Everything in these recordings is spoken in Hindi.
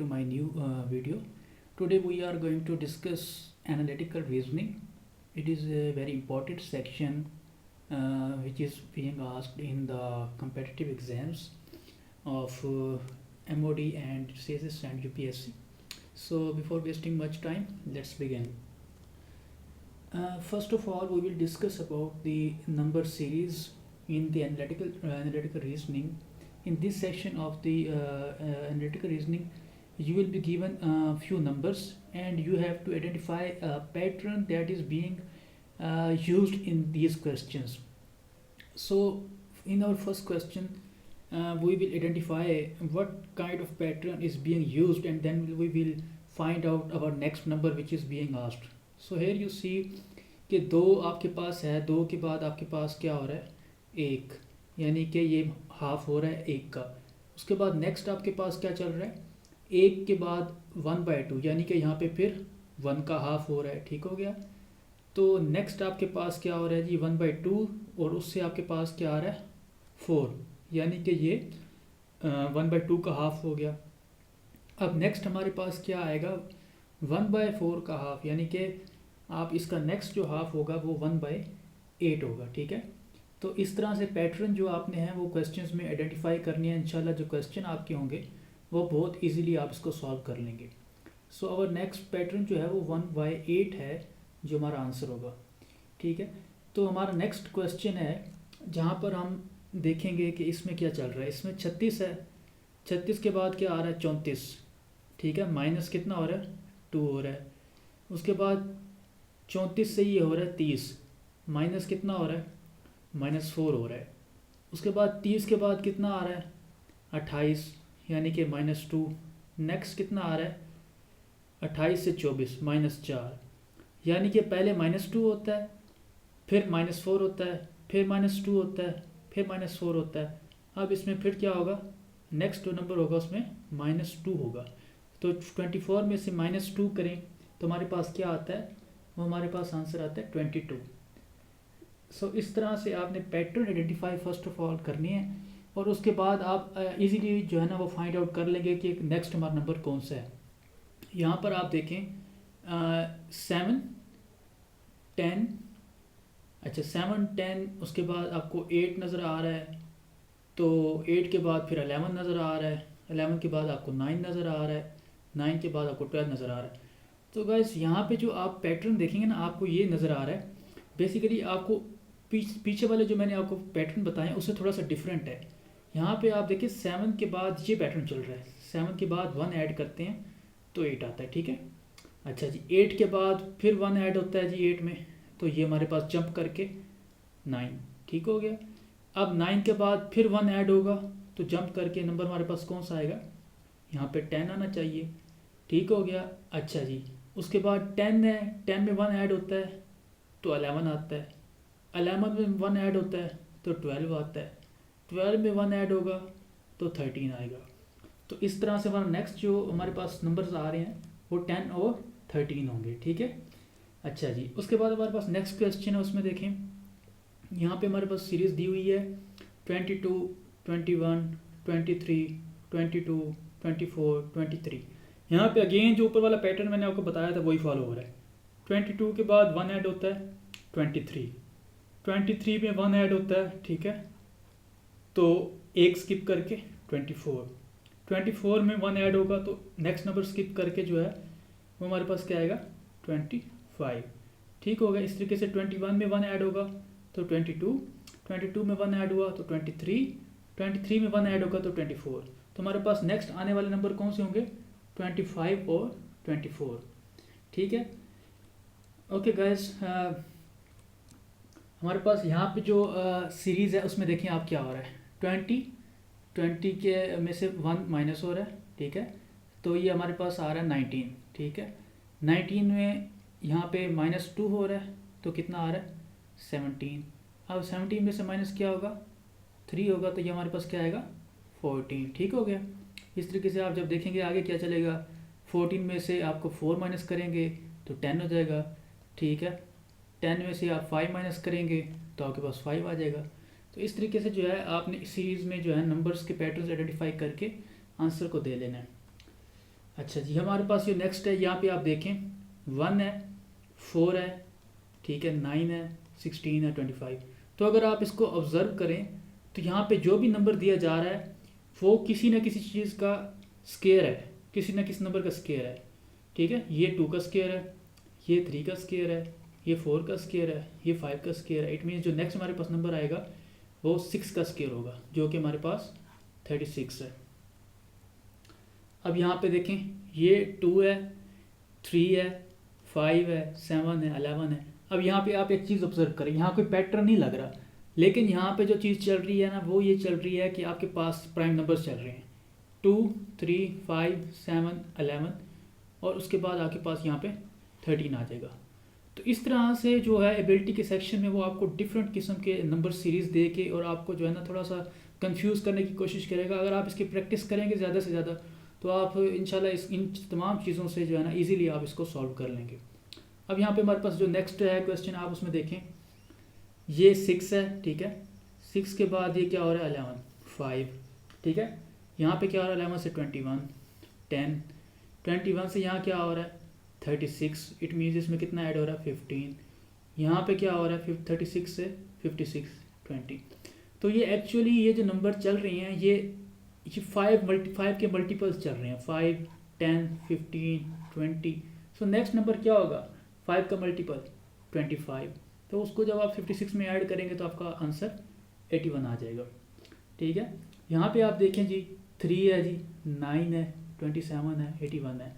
to my new video. Today we are going to discuss analytical reasoning. It is a very important section which is being asked in the competitive exams of MOD and CSS and UPSC. So before wasting much time, let's begin. First of all, we will discuss about the number series in the analytical reasoning. In this section of the analytical reasoning, you will be given a few numbers and you have to identify a pattern that is being used in these questions. So in our first question, we will identify what kind of pattern is being used, and then we will find out our next number which is being asked. So here you see कि दो आपके पास है, दो के बाद आपके पास क्या हो रहा है, एक, यानी कि ये हाफ हो रहा है एक का. उसके बाद नेक्स्ट आपके पास क्या चल रहा है, एक के बाद 1/2, यानी कि यहाँ पे फिर 1 का हाफ हो रहा है. ठीक हो गया. तो नेक्स्ट आपके पास क्या हो रहा है जी, 1/2, और उससे आपके पास क्या आ रहा है, 4, यानी कि ये 1/2 का हाफ हो गया. अब नेक्स्ट हमारे पास क्या आएगा, 1/4 का हाफ, यानी कि आप इसका नेक्स्ट जो हाफ होगा वो 1/8 होगा. ठीक है. तो इस तरह से पैटर्न जो आपने हैं वो क्वेश्चंस में आइडेंटिफाई करनी है. इंशाल्लाह जो क्वेश्चन आपके होंगे वो बहुत इजीली आप इसको सॉल्व कर लेंगे. सो आवर नेक्स्ट पैटर्न जो है वो 1/8 है, जो हमारा आंसर होगा. ठीक है. तो हमारा नेक्स्ट क्वेश्चन है जहाँ पर हम देखेंगे कि इसमें क्या चल रहा है. इसमें 36 है, 36 के बाद क्या आ रहा है, 34. ठीक है. माइनस कितना हो रहा है, 2 हो रहा है. उसके बाद 34 से ये हो रहा है 30, माइनस कितना हो रहा है, -4 हो रहा है. उसके बाद 30 के बाद कितना आ रहा है, 28, यानी कि -2. नेक्स्ट कितना आ रहा है, 28 से 24, -4, यानी कि पहले -2 होता है, फिर -4 होता है, फिर -2 होता है, फिर -4 होता है. अब इसमें फिर क्या होगा, नेक्स्ट जो नंबर होगा उसमें -2 होगा. तो 24 में से -2 करें तो हमारे पास क्या आता है, वो हमारे पास आंसर आता है 22. सो इस तरह से आपने pattern identify first of all करनी है, और उसके बाद आप इजीली जो है ना वो फाइंड आउट कर लेंगे कि नेक्स्ट हमारा नंबर कौन सा है. यहाँ पर आप देखें 7, 10, अच्छा 7, 10, उसके बाद आपको 8 नज़र आ रहा है. तो 8 के बाद फिर 11 नज़र आ रहा है, 11 के बाद आपको 9 नज़र आ रहा है, 9 के बाद आपको 12 नज़र आ रहा है. तो गाइस यहाँ पे जो आप पैटर्न देखेंगे ना, आपको ये नज़र आ रहा है. बेसिकली आपको पीछे वाले जो मैंने आपको पैटर्न बताए उससे थोड़ा सा डिफरेंट है. यहाँ पे आप देखिए 7 के बाद ये पैटर्न चल रहा है, 7 के बाद 1 ऐड करते हैं तो 8 आता है. ठीक है. अच्छा जी, 8 के बाद फिर 1 ऐड होता है जी 8 में, तो ये हमारे पास जंप करके 9. ठीक हो गया. अब 9 के बाद फिर 1 ऐड होगा तो जंप करके नंबर हमारे पास कौन सा आएगा, यहाँ पे 10 आना चाहिए. ठीक हो गया. अच्छा जी, उसके बाद 10 है, 10 में 1 ऐड होता है तो 11 आता है, 11 में 1 ऐड होता है तो 12 आता है, 12 में 1 ऐड होगा तो 13 आएगा. तो इस तरह से हमारा नेक्स्ट जो हमारे पास नंबर्स आ रहे हैं वो 10 और 13 होंगे. ठीक है. अच्छा जी, उसके बाद हमारे पास नेक्स्ट क्वेश्चन है, उसमें देखें यहाँ पे हमारे पास सीरीज़ दी हुई है 22, 21, 23, 22, 24, 23. यहाँ पे अगेन जो ऊपर वाला पैटर्न मैंने आपको बताया था वही फॉलो हो रहा है. 22 के बाद 1 ऐड होता है 23, 23 में 1 ऐड होता है. ठीक है. तो एक स्किप करके 24, 24 में 1 ऐड होगा तो नेक्स्ट नंबर स्किप करके जो है वो हमारे पास क्या आएगा, 25. ठीक होगा. इस तरीके से 21 में 1 ऐड होगा तो 22, 22 में 1 ऐड हुआ तो 23, 23 में 1 ऐड होगा तो 24. तो हमारे पास नेक्स्ट आने वाले नंबर कौन से होंगे, 25 और 24. ठीक है. ओके गाइस, हमारे पास यहाँ पे जो सीरीज़ है उसमें देखिए आप क्या हो रहा है, 20 के में से 1 माइनस हो रहा है. ठीक है. तो ये हमारे पास आ रहा है 19. ठीक है. 19 में यहाँ पे -2 हो रहा है तो कितना आ रहा है, 17. अब 17 में से माइनस क्या होगा, 3 होगा, तो ये हमारे पास क्या आएगा, 14. ठीक हो गया. इस तरीके से आप जब देखेंगे आगे क्या चलेगा, 14 में से आपको 4 माइनस करेंगे तो 10 हो जाएगा. ठीक है. 10 में से आप 5 माइनस करेंगे तो आपके पास 5 आ जाएगा. तो इस तरीके से जो है आपने इस सीरीज़ में जो है नंबर्स के पैटर्न्स आइडेंटिफाई करके आंसर को दे लेना है. अच्छा जी, हमारे पास ये नेक्स्ट है, यहाँ पे आप देखें 1 है, 4 है, ठीक है, 9 है, 16 है, 25। तो अगर आप इसको ऑब्ज़र्व करें तो यहाँ पे जो भी नंबर दिया जा रहा है वो किसी न किसी चीज़ का स्केयर है, किसी न किसी नंबर का स्केयर है, ठीक है। ये 2 का स्केयर है, ये 3 का स्केयर है, ये 4 का स्केयर है, ये 5 का स्केयर है। इट मीन्स जो नेक्स्ट हमारे पास नंबर आएगा वो 6 का स्केयर होगा, जो कि हमारे पास 36 है। अब यहाँ पे देखें, ये 2 है, 3 है, 5 है, 7 है, 11 है। अब यहाँ पे आप एक चीज़ ऑब्जर्व करें, यहाँ कोई पैटर्न नहीं लग रहा, लेकिन यहाँ पे जो चीज़ चल रही है ना वो ये चल रही है कि आपके पास प्राइम नंबर्स चल रहे हैं 2, 3, 5, 7, 11 और उसके बाद आपके पास यहाँ पे 13 आ जाएगा। तो इस तरह से जो है एबिलिटी के सेक्शन में वो आपको डिफरेंट किस्म के नंबर सीरीज़ दे के और आपको जो है ना थोड़ा सा कंफ्यूज करने की कोशिश करेगा। अगर आप इसकी प्रैक्टिस करेंगे ज़्यादा से ज़्यादा तो आप इंशाल्लाह इन तमाम चीज़ों से जो है ना इजीली आप इसको सॉल्व कर लेंगे। अब यहाँ पे हमारे पास जो नेक्स्ट है क्वेश्चन, आप उसमें देखें, ये 6 है, ठीक है। 6 के बाद ये क्या हो रहा है 11, 5, ठीक है। यहाँ पे क्या हो रहा है 11 से 21, 10, 21 से यहाँ क्या हो रहा है 36। इट मीन्स इसमें कितना ऐड हो रहा है 15। यहाँ पे क्या हो रहा है 36 से 56, 20। तो ये एक्चुअली ये जो नंबर चल रही हैं ये 5 के मल्टीपल्स चल रहे हैं, 5, 10, 15, 20। सो नेक्स्ट नंबर क्या होगा 5 का मल्टीपल 25। तो उसको जब आप 56 में ऐड करेंगे तो आपका आंसर 81 आ जाएगा, ठीक है। यहाँ पे आप देखें जी 3 है जी, 9 है, 27 है, 81 है।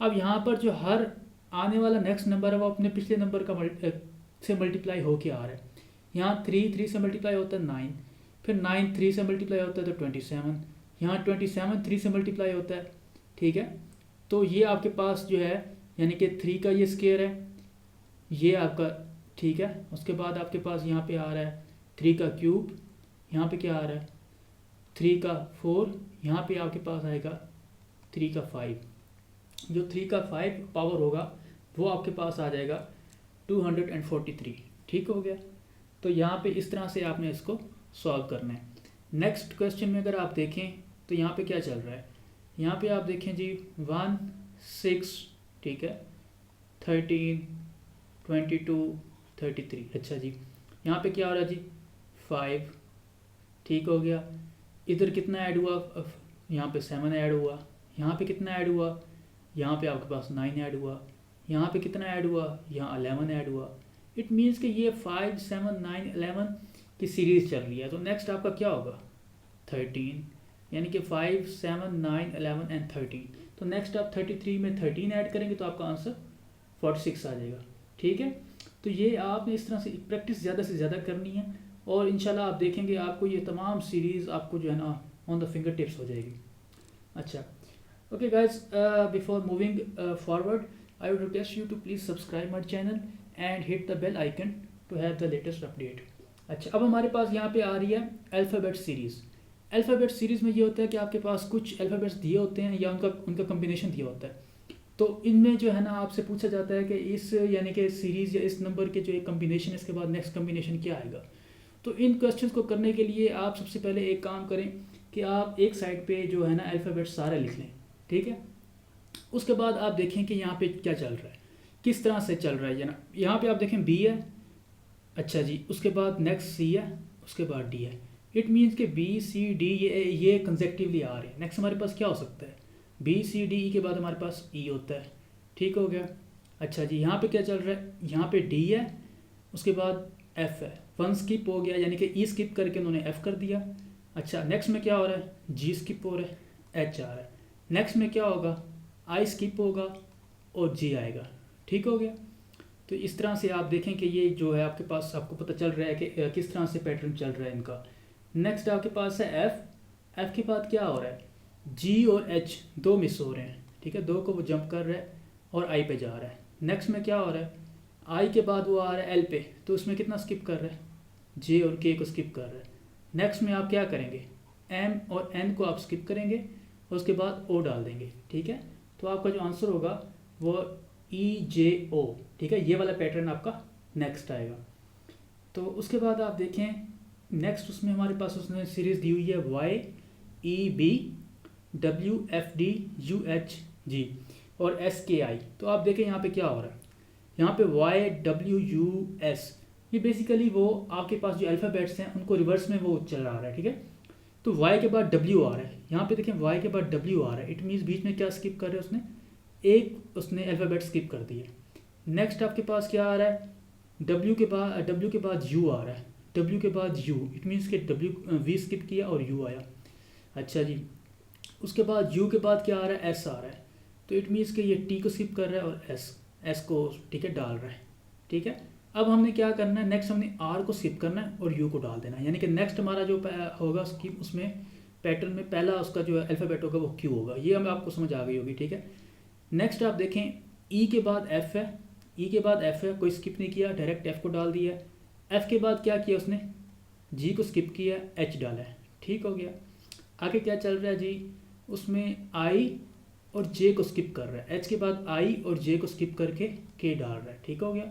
अब यहाँ पर जो हर आने वाला नेक्स्ट नंबर है वो अपने पिछले नंबर का से मल्टीप्लाई होके आ रहा है। यहाँ 3 से मल्टीप्लाई होता है 9, फिर 9 3 से मल्टीप्लाई होता है तो 27, यहाँ 27 3 से मल्टीप्लाई होता है, ठीक है। तो ये आपके पास जो है यानी कि 3 का ये स्केयर है, ये आपका, ठीक है। उसके बाद आपके पास यहाँ पे आ रहा है 3 का क्यूब, यहाँ पे क्या आ रहा है 3 का 4, यहाँ पे आपके पास आएगा 3 का 5। जो 3 का 5 पावर होगा वो आपके पास आ जाएगा 243, ठीक हो गया। तो यहाँ पे इस तरह से आपने इसको सॉल्व करना है। नेक्स्ट क्वेश्चन में अगर आप देखें तो यहाँ पे क्या चल रहा है, यहाँ पे आप देखें जी 1, 6, ठीक है, 13, 22, 33। अच्छा जी, यहाँ पे क्या हो रहा है जी 5, ठीक हो गया। इधर कितना ऐड हुआ, यहाँ पे 7 ऐड हुआ, यहाँ पे कितना ऐड हुआ, यहाँ पे आपके पास 9 ऐड हुआ, यहाँ पे कितना ऐड हुआ, यहाँ 11 ऐड हुआ। इट मीन्स कि ये 5, 7, 9, 11 की सीरीज़ चल रही है। तो नेक्स्ट आपका क्या होगा 13, यानी कि 5, 7, 9, 11 एंड 13। तो नेक्स्ट आप 33 में 13 ऐड करेंगे तो आपका आंसर 46 आ जाएगा, ठीक है। तो ये आपने इस तरह से प्रैक्टिस ज़्यादा से ज़्यादा करनी है और इंशाल्लाह आप देखेंगे आपको ये तमाम सीरीज़ आपको जो है ना ऑन द फिंगर टिप्स हो जाएगी। अच्छा, okay guys, before moving forward, I would request you to please subscribe my channel and hit the bell icon to have the latest update. अच्छा, अब हमारे पास यहाँ पे आ रही है अल्फ़ाबेट सीरीज़। अल्फ़ाबेट सीरीज़ में ये होता है कि आपके पास कुछ अल्फ़ाबेट्स दिए होते हैं या उनका कम्बिनेशन दिया होता है। तो इनमें जो है ना आपसे पूछा जाता है कि इस यानी कि सीरीज़ या इस नंबर के जो एक कम्बिनेशन है इसके बाद नेक्स्ट कम्बिनेशन क्या आएगा। तो इन क्वेश्चन को करने के लिए आप सबसे पहले एक काम करें कि आप एक साइड पे जो है ना अल्फ़ाबेट सारे लिख लें, ठीक है। उसके बाद आप देखें कि यहाँ पे क्या चल रहा है, किस तरह से चल रहा है। ना यहाँ पे आप देखें बी है, अच्छा जी, उसके बाद नेक्स्ट सी है, उसके बाद डी है। इट मीन्स कि बी सी डी ये कंसेक्टिवली आ रहे हैं। नेक्स्ट हमारे पास क्या हो सकता है बी सी डी ई के बाद हमारे पास ई होता है, ठीक हो गया। अच्छा जी, यहाँ पे क्या चल रहा है, यहाँ पे डी है, उसके बाद एफ है, 1 स्किप हो गया यानी कि ई स्किप करके उन्होंने एफ कर दिया। अच्छा, नेक्स्ट में क्या हो रहा है जी स्किप हो रहा है, एच आ रहा है। नेक्स्ट में क्या होगा आई स्किप होगा और जी आएगा, ठीक हो गया। तो इस तरह से आप देखें कि ये जो है आपके पास आपको पता चल रहा है कि किस तरह से पैटर्न चल रहा है इनका। नेक्स्ट आपके पास है एफ, एफ के बाद क्या हो रहा है जी और एच दो मिस हो रहे हैं, ठीक है, दो को वो जंप कर रहा है और आई पे जा रहा है। नेक्स्ट में क्या हो रहा है आई के बाद वो आ रहा है एल पे, तो उसमें कितना स्किप कर रहा है जे और के को स्किप कर रहा है। नेक्स्ट में आप क्या करेंगे एम और एन को आप स्किप करेंगे और उसके बाद ओ डाल देंगे, ठीक है। तो आपका जो आंसर होगा वो ई जे ओ, ठीक है, ये वाला पैटर्न आपका नेक्स्ट आएगा। तो उसके बाद आप देखें नेक्स्ट उसमें हमारे पास उसने सीरीज़ दी हुई है Y E B W F D U H G, और SKI। तो आप देखें यहाँ पे क्या हो रहा है, यहाँ पे YWUS, ये बेसिकली वो आपके पास जो अल्फ़ाबेट्स हैं उनको रिवर्स में वो चल रहा है, ठीक है। तो Y के बाद W आ रहा है, यहाँ पे देखें Y के बाद W आ रहा है, इट मीन्स बीच में क्या स्किप कर रहे हैं उसने, एक उसने अल्फ़ाबेट स्किप कर दिया। नेक्स्ट आपके पास क्या आ रहा है, W के बाद U आ रहा है, W के बाद U, इट मीन्स कि V स्किप किया और U आया। अच्छा जी, उसके बाद U के बाद क्या आ रहा है, S आ रहा है, तो इट मीन्स कि ये T को स्किप कर रहा है और S को ठीक है डाल रहा है, ठीक है। अब हमने क्या करना है, नेक्स्ट हमने R को स्किप करना है और U को डाल देना है, यानी कि नेक्स्ट हमारा जो होगा स्किप उसमें पैटर्न में पहला उसका जो अल्फ़ाबेट होगा वो Q होगा। ये हमें आपको समझ आ गई होगी, ठीक है। नेक्स्ट आप देखें E के बाद F है, E के बाद F है, कोई स्किप नहीं किया, डायरेक्ट F को डाल दिया। F के बाद क्या किया उसने, G को स्किप किया, H डाला है, ठीक हो गया। आगे क्या चल रहा है जी, उसमें I और J को स्किप कर रहा है, H के बाद I और J को स्किप करके K डाल रहा है, ठीक हो गया।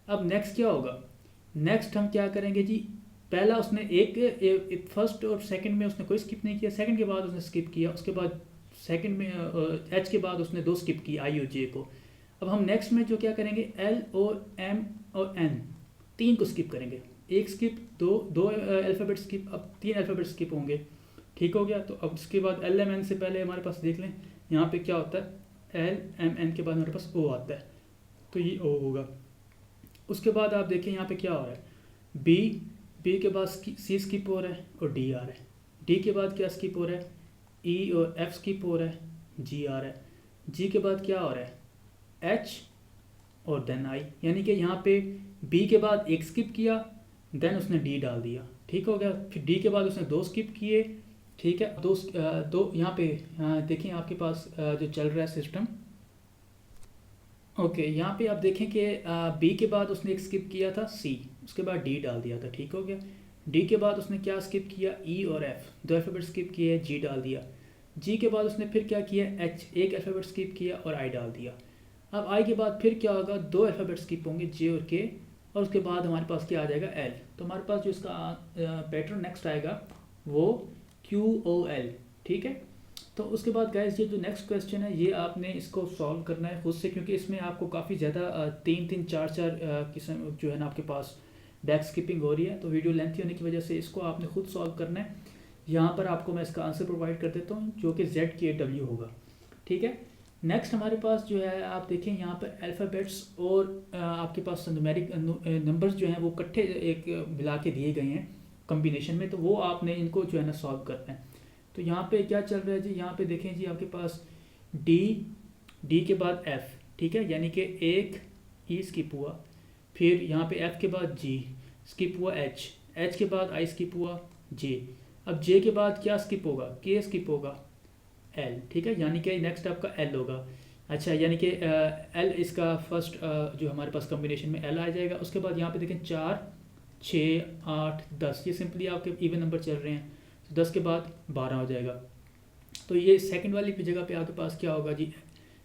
अब नेक्स्ट क्या होगा, नेक्स्ट हम क्या करेंगे जी, पहला उसने एक फर्स्ट और सेकंड में उसने कोई स्किप नहीं किया, सेकंड के बाद उसने स्किप किया, उसके बाद सेकंड में H के बाद उसने 2 स्किप की, I और J को। अब हम नेक्स्ट में जो क्या करेंगे, L और M और N 3 को स्किप करेंगे, एक स्किप, दो अल्फ़ाबेट स्किप, अब 3 अल्फ़ाबेट स्किप होंगे, ठीक हो गया। तो अब उसके बाद LMN से पहले हमारे पास देख लें यहाँ पे क्या होता है, LMN के बाद हमारे पास O आता है, तो ये O होगा। उसके बाद आप देखें यहाँ पे क्या हो रहा है, B के बाद C स्किप हो रहा है और D आ रहा है, D के बाद क्या स्किप हो रहा है, E और F स्किप हो रहा है, G आ रहा है, G के बाद क्या हो रहा है, H और देन I, यानी कि यहाँ पे B के बाद एक स्किप किया, देन उसने D डाल दिया, ठीक हो गया। फिर D के बाद उसने 2 स्किप किए, ठीक है, दो यहाँ पे देखें आपके पास जो चल रहा है सिस्टम, ओके। यहाँ पे आप देखें कि B के बाद उसने एक स्किप किया था C, उसके बाद D डाल दिया था, ठीक हो गया। D के बाद उसने क्या स्किप किया, E और F, 2 अल्फ़ाबेट स्किप किए, G डाल दिया। G के बाद उसने फिर क्या किया, H, एक अल्फ़ाबेट स्किप किया और I डाल दिया। अब I के बाद फिर क्या होगा, 2 अल्फ़ाबेट स्किप होंगे, J और K, और उसके बाद हमारे पास क्या आ जाएगा, L। तो हमारे पास जो इसका पैटर्न नेक्स्ट आएगा वो QOL, ठीक है। तो उसके बाद गाइस ये जो नेक्स्ट क्वेश्चन है ये आपने इसको सॉल्व करना है खुद से, क्योंकि इसमें आपको काफ़ी ज़्यादा 3 4 किस्म जो है ना आपके पास बैक स्किपिंग हो रही है, तो वीडियो लेंथी होने की वजह से इसको आपने खुद सॉल्व करना है। यहाँ पर आपको मैं इसका आंसर प्रोवाइड कर देता हूँ जो कि ZKW होगा, ठीक है। नेक्स्ट हमारे पास जो है आप देखें यहाँ पर अल्फ़ाबेट्स और आपके पास न्यूमेरिक नंबर्स जो हैं वो इकट्ठे एक मिला के दिए गए हैं कम्बिनेशन में, तो वो आपने इनको जो है ना सॉल्व करना है। तो यहाँ पे क्या चल रहा है जी, यहाँ पे देखें जी आपके पास D के बाद F, ठीक है, यानी कि एक E स्किप हुआ, फिर यहाँ पे F के बाद G स्किप हुआ, H के बाद I स्किप हुआ, J, अब J के बाद क्या स्किप होगा, K स्किप होगा, L, ठीक है, यानी कि नेक्स्ट आपका L होगा। अच्छा, यानी कि L इसका फर्स्ट जो हमारे पास कॉम्बिनेशन में L आ जाएगा। उसके बाद यहाँ पे देखें 4 6 8 10, ये सिंपली आपके इवन नंबर चल रहे हैं, तो 10 के बाद 12 हो जाएगा। तो ये सेकंड वाली जगह पे आपके पास क्या होगा जी,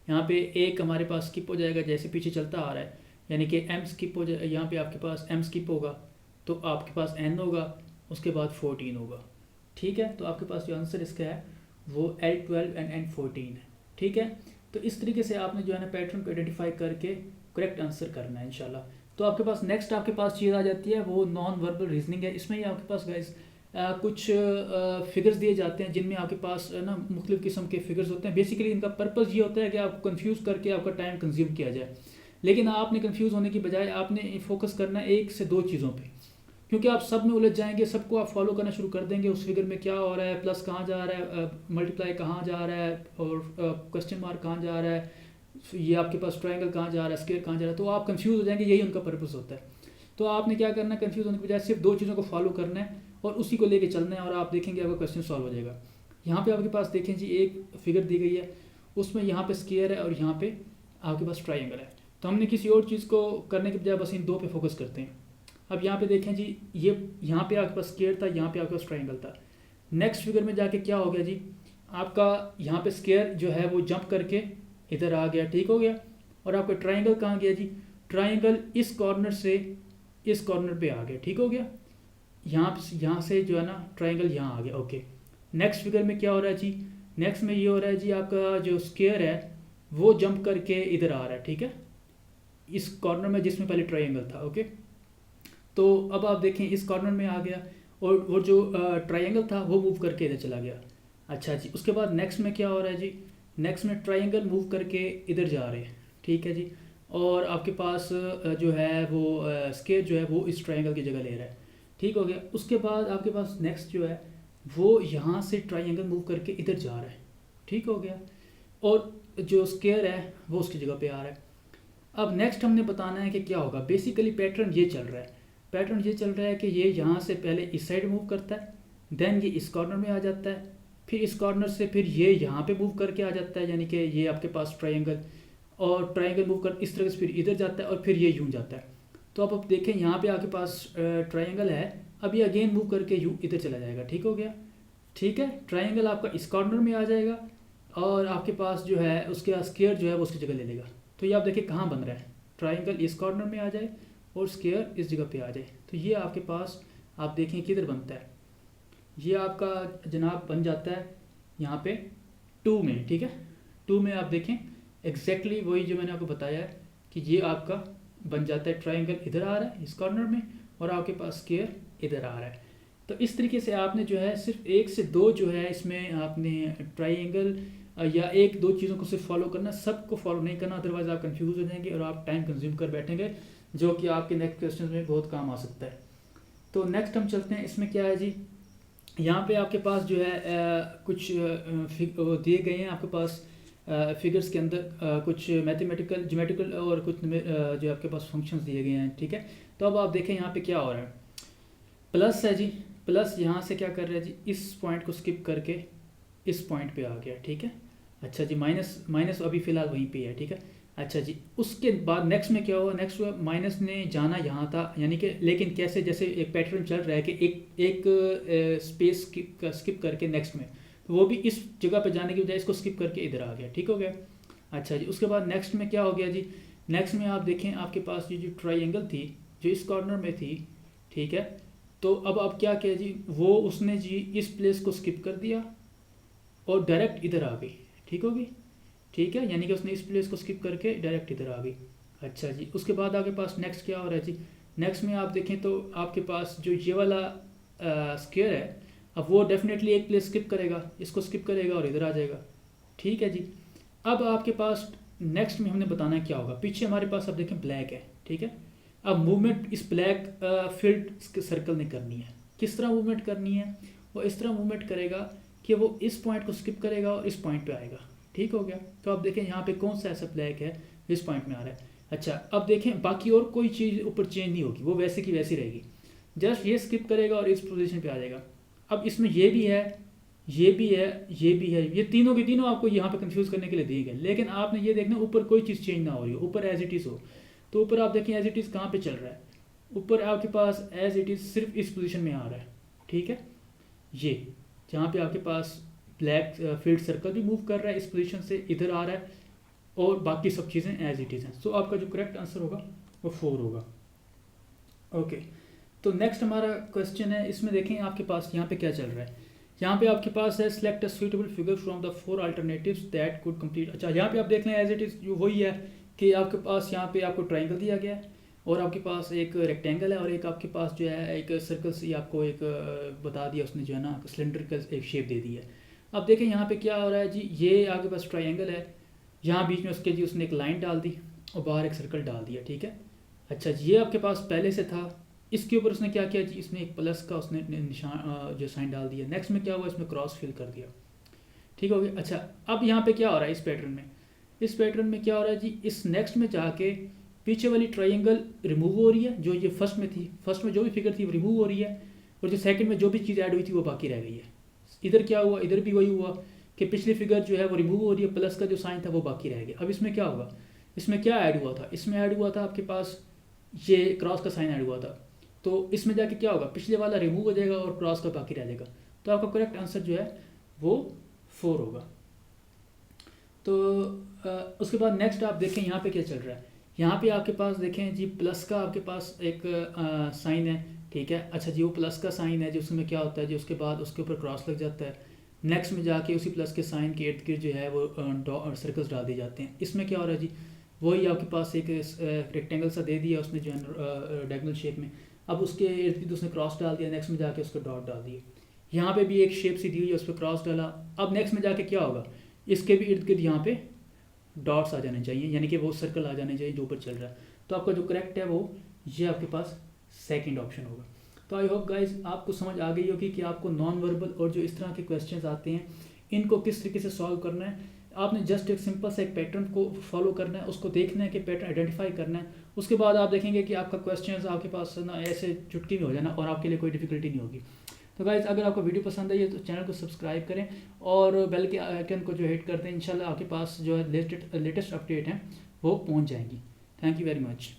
यहाँ पे एक हमारे पास स्किप हो जाएगा जैसे पीछे चलता आ रहा है, यानी कि M स्किप हो जाए, यहाँ पे आपके पास M स्किप होगा तो आपके पास N होगा, उसके बाद 14 होगा, ठीक है। तो आपके पास जो आंसर इसका है वो L12 एंड N14 है, ठीक है। तो इस तरीके से आपने जो है ना पैटर्न को आइडेंटिफाई करके करेक्ट आंसर करना है इंशाल्लाह। तो आपके पास नेक्स्ट आपके पास चीज़ आ जाती है वो नॉन वर्बल रीजनिंग है। इसमें ही आपके पास गाइस कुछ फिगर्स दिए जाते हैं जिनमें आपके पास ना मुख्तलिफ़ किस्म के फिगर्स होते हैं। बेसिकली इनका पर्पज़ ये होता है कि आपको कंफ्यूज करके आपका टाइम कंज्यूम किया जाए, लेकिन आपने कंफ्यूज होने की बजाय आपने फोकस करना है 1 से 2 चीज़ों पे, क्योंकि आप सब में उलझ जाएंगे, सबको आप फॉलो करना शुरू कर देंगे। उस फिगर में क्या हो रहा है, प्लस कहाँ जा रहा है, मल्टीप्लाई कहाँ जा रहा है, और क्वेश्चन मार्क कहाँ जा रहा है, ये आपके पास ट्रायंगल कहाँ जा रहा है, स्क्वायर कहाँ जा रहा है, तो आप कंफ्यूज हो जाएंगे। यही उनका पर्पस होता है। तो आपने क्या करना है, कंफ्यूज होने की बजाय सिर्फ 2 चीज़ों को फॉलो करना है और उसी को लेके चलना है, और आप देखेंगे आपका क्वेश्चन सॉल्व हो जाएगा। यहाँ पे आपके पास देखें जी एक फिगर दी गई है, उसमें यहाँ पे स्क्वायर है और यहाँ पे आपके पास ट्रायंगल है। तो हमने किसी और चीज़ को करने के बजाय बस इन 2 पे फोकस करते हैं। अब यहाँ पे देखें जी, ये यहाँ पे आपके पास स्क्वायर था, यहाँ पे आपके पास ट्रायंगल था। नेक्स्ट फिगर में जाके क्या हो गया जी, आपका यहाँ पे स्क्वायर जो है वो जंप करके इधर आ गया, ठीक हो गया। और आपका ट्रायंगल कहाँ गया जी, ट्रायंगल इस कॉर्नर से इस कॉर्नर पे आ गया, ठीक हो गया। यहाँ से जो है ना ट्रायंगल यहाँ आ गया, ओके। नेक्स्ट फिगर में क्या हो रहा है जी, नेक्स्ट में ये हो रहा है जी, आपका जो स्क्वायर है वो जंप करके इधर आ रहा है, ठीक है, इस कॉर्नर में जिसमें पहले ट्रायंगल था। ओके, तो अब आप देखें इस कॉर्नर में आ गया और वो जो ट्रायंगल था वो मूव करके इधर चला गया। अच्छा जी, उसके बाद नेक्स्ट में क्या हो रहा है जी, नेक्स्ट में ट्रायंगल मूव करके इधर जा रहे हैं, ठीक है जी, और आपके पास जो है वो स्केयर जो है वो इस ट्रायंगल की जगह ले रहा है, ठीक हो गया। उसके बाद आपके पास नेक्स्ट जो है वो यहाँ से ट्रायंगल मूव करके इधर जा रहा है, ठीक हो गया, और जो स्केयर है वो उसकी जगह पे आ रहा है। अब नेक्स्ट हमने बताना है कि क्या होगा। बेसिकली पैटर्न ये चल रहा है, पैटर्न ये चल रहा है कि ये यहाँ से पहले इस साइड मूव करता है, देन ये इस कॉर्नर में आ जाता है, फिर इस कॉर्नर से फिर ये यहाँ पे मूव करके आ जाता है, यानी कि ये आपके पास ट्रायंगल, और ट्रायंगल मूव कर इस तरह से फिर इधर जाता है और फिर ये यूँ जाता है। तो अब देखें यहाँ पे आपके पास ट्रायंगल है, अब ये अगेन मूव करके यूँ इधर चला जाएगा, ठीक हो गया, ठीक है। ट्रायंगल आपका इस कॉर्नर में आ जाएगा और आपके पास जो है उसके स्केयर जो है वो उसकी जगह ले लेगा। तो ये आप देखिए कहाँ बन रहा है, ट्रायंगल इस कॉर्नर में आ जाए और स्केयर इस जगह पे आ जाए, तो ये आपके पास आप देखें किधर बनता है, ये आपका जनाब बन जाता है यहाँ पे 2 में, ठीक है। 2 में आप देखें एग्जैक्टली वही जो मैंने आपको बताया है कि ये आपका बन जाता है, ट्रायंगल इधर आ रहा है इस कॉर्नर में और आपके पास स्केयर इधर आ रहा है। तो इस तरीके से आपने जो है सिर्फ 1 से 2 जो है इसमें आपने ट्रायंगल या 1-2 चीज़ों को सिर्फ फॉलो करना, सबको फॉलो नहीं करना, अदरवाइज आप कंफ्यूज हो जाएंगे और आप टाइम कंज्यूम कर बैठेंगे, जो कि आपके नेक्स्ट क्वेश्चन में बहुत काम आ सकता है। तो नेक्स्ट हम चलते हैं, इसमें क्या है जी, यहाँ पे आपके पास जो है कुछ दिए गए हैं आपके पास फिगर्स के अंदर कुछ मैथमेटिकल ज्योमेट्रिकल और कुछ जो आपके पास फंक्शंस दिए गए हैं, ठीक है। तो अब आप देखें यहाँ पे क्या हो रहा है, प्लस है जी, प्लस यहाँ से क्या कर रहा है जी, इस पॉइंट को स्किप करके इस पॉइंट पे आ गया, ठीक है। अच्छा जी, माइनस माइनस अभी फ़िलहाल वहीं पे है, ठीक है। अच्छा जी, उसके बाद नेक्स्ट में क्या हुआ, नेक्स्ट हुआ माइनस ने जाना यहाँ था, यानी कि लेकिन कैसे, जैसे एक पैटर्न चल रहा है कि एक स्पेस स्किप करके नेक्स्ट में, तो वो भी इस जगह पे जाने की बजाय इसको स्किप करके इधर आ गया, ठीक हो गया। अच्छा जी, उसके बाद नेक्स्ट में क्या हो गया जी, नेक्स्ट में आप देखें आपके पास ये जो ट्रायंगल थी जो इस कॉर्नर में थी, ठीक है, तो अब आप क्या किया जी, वो उसने जी इस प्लेस को स्किप कर दिया और डायरेक्ट इधर आ गई, ठीक होगी, ठीक है, यानी कि उसने इस प्लेस को स्किप करके डायरेक्ट इधर आ गई। अच्छा जी, उसके बाद आपके पास नेक्स्ट क्या हो रहा है जी, नेक्स्ट में आप देखें तो आपके पास जो ये वाला स्क्वायर है, अब वो डेफिनेटली एक प्लेस स्किप करेगा, इसको स्किप करेगा और इधर आ जाएगा, ठीक है जी। अब आपके पास नेक्स्ट में हमने बताना है क्या होगा, पीछे हमारे पास अब देखें ब्लैक है, ठीक है। अब मूवमेंट इस ब्लैक फील्ड सर्कल ने करनी है, किस तरह मूवमेंट करनी है, वो इस तरह मूवमेंट करेगा कि वो इस पॉइंट को स्किप करेगा और इस पॉइंट पे आएगा, ठीक हो गया। तो आप देखें यहाँ पे कौन सा ऐसा ब्लैक है इस पॉइंट में आ रहा है। अच्छा, अब देखें बाकी और कोई चीज़ ऊपर चेंज नहीं होगी, वो वैसे की वैसी रहेगी, जस्ट ये स्किप करेगा और इस पोजीशन पे आ जाएगा। अब इसमें ये भी है, ये भी है, ये भी है, ये तीनों के तीनों आपको यहाँ पे कंफ्यूज करने के लिए दिए गए, लेकिन आपने ये देखना ऊपर कोई चीज़ चेंज ना हो रही हो, ऊपर एज इट इज़ हो। तो ऊपर आप देखें एज इट इज़ कहाँ पे चल रहा है, ऊपर आपके पास एज इट इज़ सिर्फ इस पोजीशन में आ रहा है, ठीक है, ये जहाँ पे आपके पास ब्लैक फील्ड सर्कल भी मूव कर रहा है इस पोजीशन से इधर आ रहा है और बाकी सब चीज़ें एज इट इज़ हैं। सो आपका जो करेक्ट आंसर होगा वो 4 होगा। ओके, तो नेक्स्ट हमारा क्वेश्चन है, इसमें देखें आपके पास यहाँ पे क्या चल रहा है, यहाँ पे आपके पास है select a suitable figure from the 4 alternatives that could complete. अच्छा, यहाँ पे आप देख लें एज इट इज़ वही है कि आपके पास यहाँ पे आपको ट्राइंगल दिया गया है और आपके पास एक रेक्टेंगल है और एक आपके पास जो है एक सर्कल से आपको एक बता दिया उसने, जो है ना सिलेंड्रिकल एक शेप दे दी है। अब देखें यहाँ पे क्या हो रहा है जी, ये आपके पास ट्रायंगल है, यहाँ बीच में उसके जी उसने एक लाइन डाल दी और बाहर एक सर्कल डाल दिया, ठीक है। अच्छा, ये आपके पास पहले से था, इसके ऊपर उसने क्या किया जी, इसमें एक प्लस का उसने निशान जो साइन डाल दिया। नेक्स्ट में क्या हुआ, इसमें क्रॉस फिल कर दिया, ठीक हो गया। अच्छा, अब यहाँ पे क्या हो रहा है इस पैटर्न में, इस पैटर्न में क्या हो रहा है जी, इस नेक्स्ट में जाके पीछे वाली ट्रायंगल रिमूव हो रही है, जो ये फर्स्ट में थी, फर्स्ट में जो भी फिगर थी वो रिमूव हो रही है और जो सेकंड में जो भी चीज़ ऐड हुई थी वो बाकी रह गई है। इधर क्या हुआ, इधर भी वही हुआ कि पिछली फिगर जो है वो रिमूव हो रही है, प्लस का जो साइन था वो बाकी रह गया। अब इसमें क्या होगा, इसमें क्या ऐड हुआ था, इसमें ऐड हुआ था आपके पास ये क्रॉस का साइन ऐड हुआ था, तो इसमें जाके क्या होगा, पिछले वाला रिमूव हो जाएगा और क्रॉस का बाकी रह जाएगा। तो आपका करेक्ट आंसर जो है वो 4 होगा। तो उसके बाद नेक्स्ट आप देखें यहाँ पे क्या चल रहा है, यहाँ पे आपके पास देखें जी प्लस का आपके पास एक साइन है, ठीक है। अच्छा जी, वो प्लस का साइन है जो उसमें क्या होता है जी, उसके बाद उसके ऊपर क्रॉस लग जाता है। नेक्स्ट में जाके उसी प्लस के साइन के इर्द गिर्द जो है वो सर्कल्स डाल दिए जाते हैं। इसमें क्या हो रहा है जी, वही आपके पास एक रेक्टेंगल सा दे दिया उसने जो है डायगोनल शेप में, अब उसके इर्द गिर्द उसने क्रॉस डाल दिया, नेक्स्ट में जाके उसको डॉट डाल दिए। यहाँ पे भी एक शेप सी दी हुई है, उस पर क्रॉस डाला, अब नेक्स्ट में जाके क्या होगा, इसके भी इर्द गिर्द यहाँ पे डॉट्स आ जाने चाहिए, यानी कि वो सर्कल आ जाने चाहिए जो ऊपर चल रहा है। तो आपका जो करेक्ट है वो ये आपके पास सेकंड ऑप्शन होगा। तो आई होप गाइज आपको समझ आ गई होगी कि आपको नॉन वर्बल और जो इस तरह के क्वेश्चंस आते हैं इनको किस तरीके से सॉल्व करना है। आपने जस्ट एक सिंपल सा एक पैटर्न को फॉलो करना है, उसको देखना है कि पैटर्न आइडेंटिफाई करना है, उसके बाद आप देखेंगे कि आपका क्वेश्चन आपके पास ना ऐसे चुटकी में हो जाना और आपके लिए कोई डिफिकल्टी नहीं होगी। तो गाइज अगर आपको वीडियो पसंद आई है तो चैनल को सब्सक्राइब करें और बेल के आइकन को जो हिट कर दें, इंशाल्लाह आपके पास जो है लेटेस्ट अपडेट हैं वो पहुंच जाएंगी। Thank you very much.